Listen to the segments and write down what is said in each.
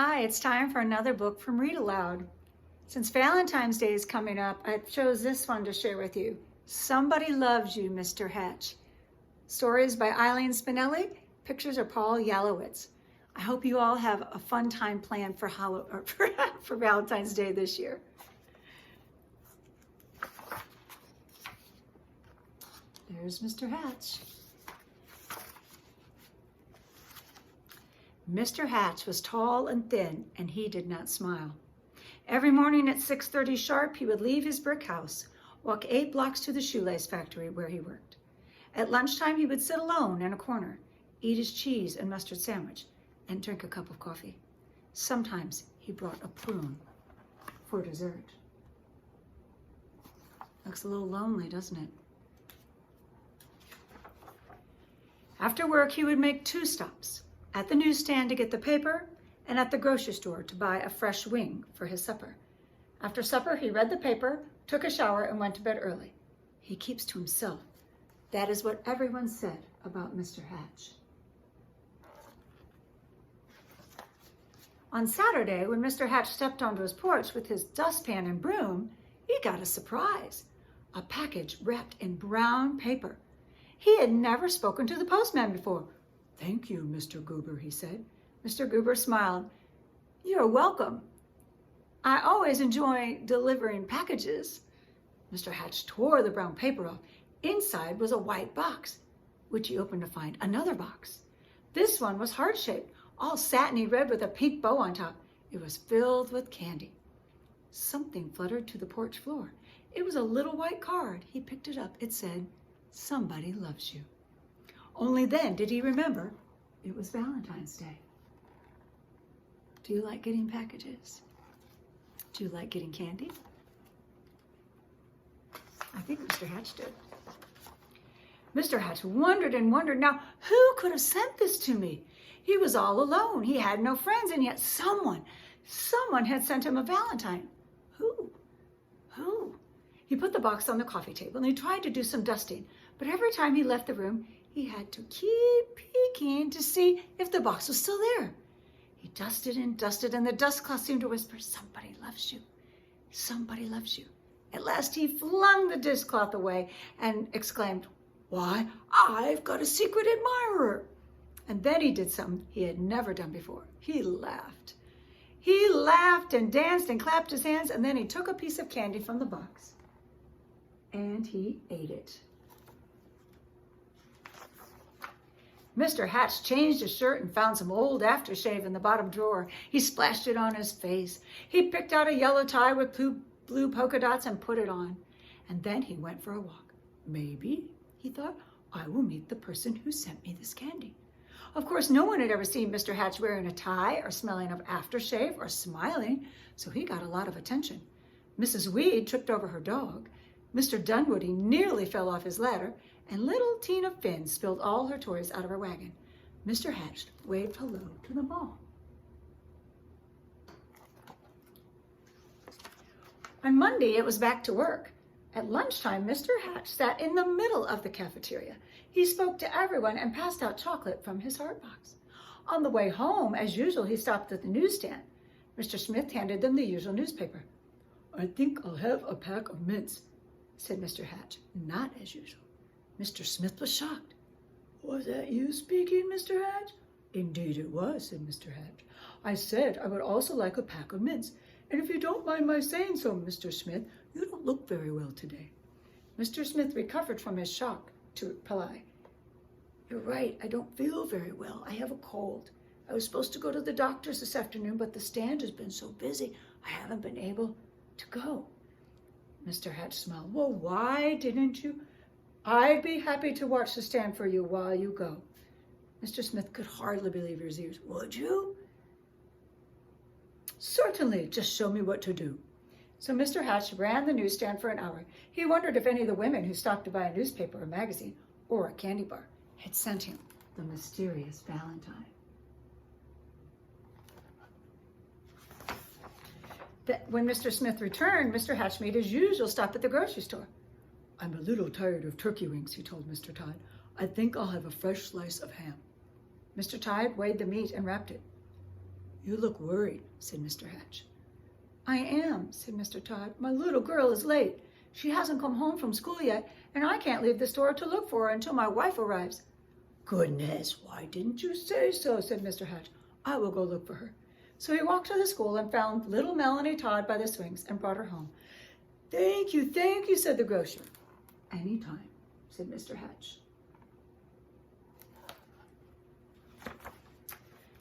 Hi, it's time for another book from Read Aloud. Since Valentine's Day is coming up, I chose this one to share with you. Somebody Loves You, Mr. Hatch. Stories by Eileen Spinelli, pictures are Paul Yalowitz. I hope you all have a fun time planned for Valentine's Day this year. There's Mr. Hatch. Mr. Hatch was tall and thin, and he did not smile. Every morning at 6:30 sharp, he would leave his brick house, walk 8 blocks to the shoelace factory where he worked. At lunchtime, he would sit alone in a corner, eat his cheese and mustard sandwich, and drink a cup of coffee. Sometimes he brought a prune for dessert. Looks a little lonely, doesn't it? After work, he would make 2 stops. At the newsstand to get the paper, and at the grocery store to buy a fresh wing for his supper. After supper, he read the paper, took a shower, and went to bed early. He keeps to himself. That is what everyone said about Mr. Hatch. On Saturday, when Mr. Hatch stepped onto his porch with his dustpan and broom, he got a surprise. A package wrapped in brown paper. He had never spoken to the postman before. "Thank you, Mr. Goober," he said. Mr. Goober smiled. "You're welcome. I always enjoy delivering packages." Mr. Hatch tore the brown paper off. Inside was a white box, which he opened to find another box. This one was heart-shaped, all satiny red with a pink bow on top. It was filled with candy. Something fluttered to the porch floor. It was a little white card. He picked it up. It said, "Somebody loves you." Only then did he remember it was Valentine's Day. Do you like getting packages? Do you like getting candy? I think Mr. Hatch did. Mr. Hatch wondered and wondered, now who could have sent this to me? He was all alone. He had no friends, and yet someone had sent him a Valentine. Who? He put the box on the coffee table and he tried to do some dusting, but every time he left the room, he had to keep peeking to see if the box was still there. He dusted and dusted, and the dust cloth seemed to whisper, "Somebody loves you. Somebody loves you." At last he flung the dishcloth away and exclaimed, "Why, I've got a secret admirer." And then he did something he had never done before. He laughed. He laughed and danced and clapped his hands, and then he took a piece of candy from the box and he ate it. Mr. Hatch changed his shirt and found some old aftershave in the bottom drawer. He splashed it on his face. He picked out a yellow tie with blue polka dots and put it on. And then he went for a walk. Maybe, he thought, I will meet the person who sent me this candy. Of course, no one had ever seen Mr. Hatch wearing a tie or smelling of aftershave or smiling, so he got a lot of attention. Mrs. Weed tripped over her dog. Mr. Dunwoody nearly fell off his ladder, and little Tina Finn spilled all her toys out of her wagon. Mr. Hatch waved hello to them all. On Monday, it was back to work. At lunchtime, Mr. Hatch sat in the middle of the cafeteria. He spoke to everyone and passed out chocolate from his heart box. On the way home, as usual, he stopped at the newsstand. Mr. Smith handed them the usual newspaper. "I think I'll have a pack of mints," said Mr. Hatch, not as usual. Mr. Smith was shocked. "Was that you speaking, Mr. Hatch?" "Indeed it was," said Mr. Hatch. "I said I would also like a pack of mints. And if you don't mind my saying so, Mr. Smith, you don't look very well today." Mr. Smith recovered from his shock to reply, "You're right, I don't feel very well. I have a cold. I was supposed to go to the doctor's this afternoon, but the stand has been so busy, I haven't been able to go." Mr. Hatch smiled. "Well, why didn't you? I'd be happy to watch the stand for you while you go." Mr. Smith could hardly believe his ears. "Would you?" "Certainly, just show me what to do." So Mr. Hatch ran the newsstand for an hour. He wondered if any of the women who stopped to buy a newspaper or magazine or a candy bar had sent him the mysterious Valentine. When Mr. Smith returned, Mr. Hatch made his usual stop at the grocery store. "I'm a little tired of turkey wings," he told Mr. Todd. "I think I'll have a fresh slice of ham." Mr. Todd weighed the meat and wrapped it. "You look worried," said Mr. Hatch. "I am," said Mr. Todd. "My little girl is late. She hasn't come home from school yet, and I can't leave the store to look for her until my wife arrives." "Goodness, why didn't you say so?" said Mr. Hatch. "I will go look for her." So he walked to the school and found little Melanie Todd by the swings and brought her home. Thank you, said the grocer. "Anytime," said Mr. Hatch.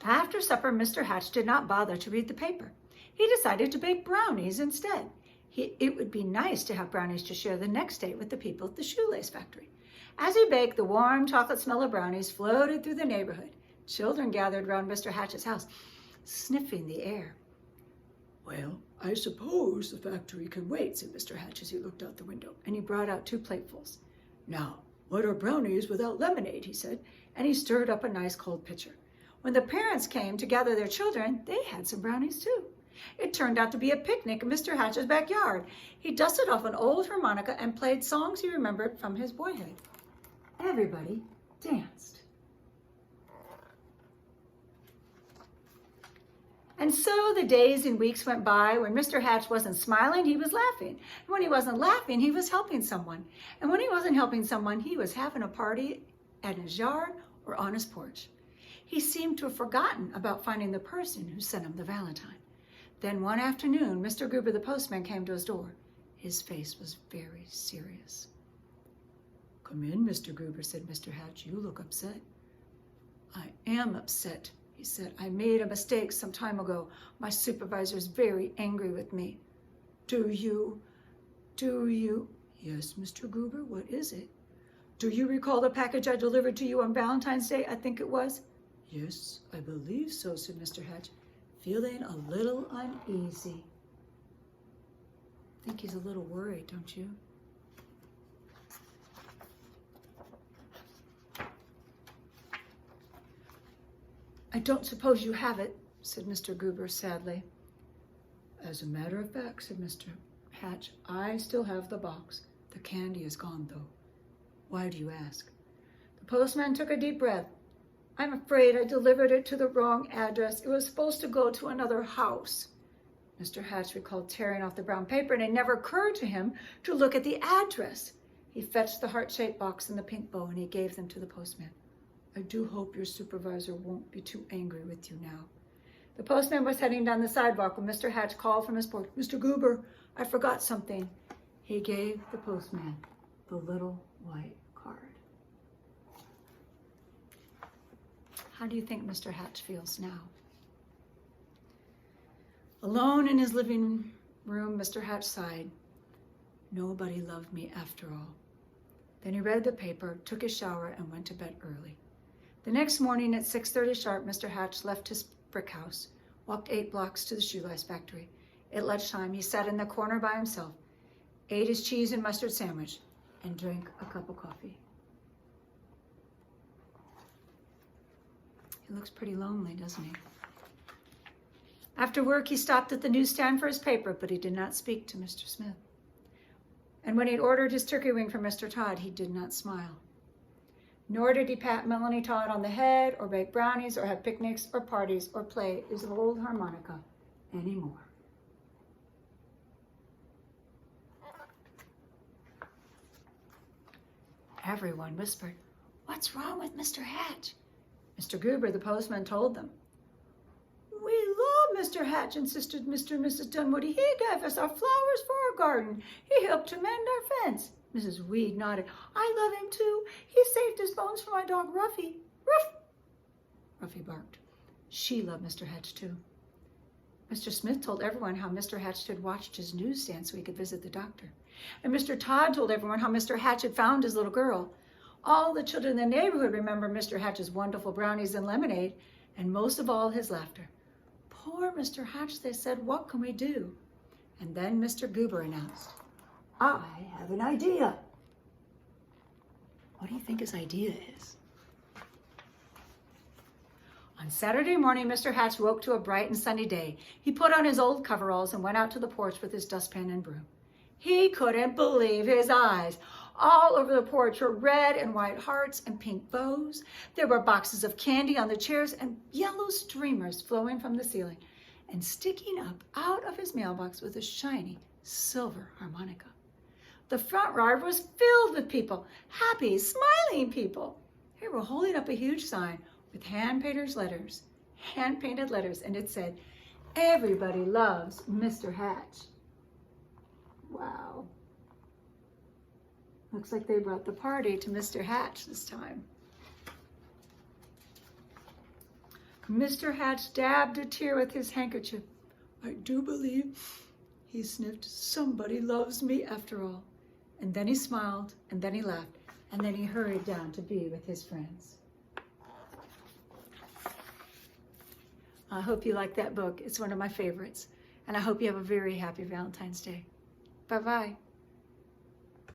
After supper, Mr. Hatch did not bother to read the paper. He decided to bake brownies instead. It would be nice to have brownies to share the next day with the people at the shoelace factory. As he baked, the warm chocolate smell of brownies floated through the neighborhood. Children gathered around Mr. Hatch's house, sniffing the air. "Well, I suppose the factory can wait," said Mr. Hatch as he looked out the window, and he brought out 2 platefuls. "Now, what are brownies without lemonade?" he said, and he stirred up a nice cold pitcher. When the parents came to gather their children, they had some brownies too. It turned out to be a picnic in Mr. Hatch's backyard. He dusted off an old harmonica and played songs he remembered from his boyhood. Everybody danced. And so the days and weeks went by. When Mr. Hatch wasn't smiling, he was laughing. And when he wasn't laughing, he was helping someone. And when he wasn't helping someone, he was having a party at his yard or on his porch. He seemed to have forgotten about finding the person who sent him the valentine. Then one afternoon, Mr. Gruber, the postman, came to his door. His face was very serious. "Come in, Mr. Gruber," said Mr. Hatch. "You look upset." "I am upset," he said. "I made a mistake some time ago. My supervisor is very angry with me." Do you? "Yes, Mr. Gruber, what is it?" "Do you recall the package I delivered to you on Valentine's Day, I think it was?" "Yes, I believe so," said Mr. Hatch, feeling a little uneasy. I think he's a little worried, don't you? "I don't suppose you have it," said Mr. Gruber sadly. "As a matter of fact," said Mr. Hatch, "I still have the box. The candy is gone, though." "Why do you ask?" The postman took a deep breath. "I'm afraid I delivered it to the wrong address. It was supposed to go to another house." Mr. Hatch recalled tearing off the brown paper, and it never occurred to him to look at the address. He fetched the heart-shaped box and the pink bow, and he gave them to the postman. "I do hope your supervisor won't be too angry with you now." The postman was heading down the sidewalk when Mr. Hatch called from his porch. "Mr. Gruber, I forgot something." He gave the postman the little white card. How do you think Mr. Hatch feels now? Alone in his living room, Mr. Hatch sighed. Nobody loved me after all. Then he read the paper, took his shower, and went to bed early. The next morning at 6:30 sharp, Mr. Hatch left his brick house, walked 8 blocks to the shoelace factory. At lunchtime, he sat in the corner by himself, ate his cheese and mustard sandwich, and drank a cup of coffee. He looks pretty lonely, doesn't he? After work, he stopped at the newsstand for his paper, but he did not speak to Mr. Smith. And when he'd ordered his turkey wing from Mr. Todd, he did not smile. Nor did he pat Melanie Todd on the head, or bake brownies, or have picnics, or parties, or play his old harmonica anymore. Everyone whispered, "What's wrong with Mr. Hatch?" Mr. Gruber, the postman, told them. "We love Mr. Hatch," insisted Mr. and Mrs. Dunwoody. "He gave us our flowers for our garden. He helped to mend our fence." Mrs. Weed nodded. "I love him too. He saved his bones for my dog, Ruffy. Ruff!" Ruffy barked. She loved Mr. Hatch too. Mr. Smith told everyone how Mr. Hatch had watched his newsstand so he could visit the doctor. And Mr. Todd told everyone how Mr. Hatch had found his little girl. All the children in the neighborhood remembered Mr. Hatch's wonderful brownies and lemonade, and most of all, his laughter. "Poor Mr. Hatch," they said. "What can we do?" And then Mr. Gruber announced, "I have an idea." What do you think his idea is? On Saturday morning, Mr. Hatch woke to a bright and sunny day. He put on his old coveralls and went out to the porch with his dustpan and broom. He couldn't believe his eyes. All over the porch were red and white hearts and pink bows. There were boxes of candy on the chairs and yellow streamers flowing from the ceiling. And sticking up out of his mailbox was a shiny silver harmonica. The front yard was filled with people, happy, smiling people. They were holding up a huge sign with hand-painted letters, and it said, "Everybody loves Mr. Hatch." Wow. Looks like they brought the party to Mr. Hatch this time. Mr. Hatch dabbed a tear with his handkerchief. "I do believe," he sniffed, "somebody loves me after all." And then he smiled, and then he laughed, and then he hurried down to be with his friends. I hope you like that book. It's one of my favorites. And I hope you have a very happy Valentine's Day. Bye-bye.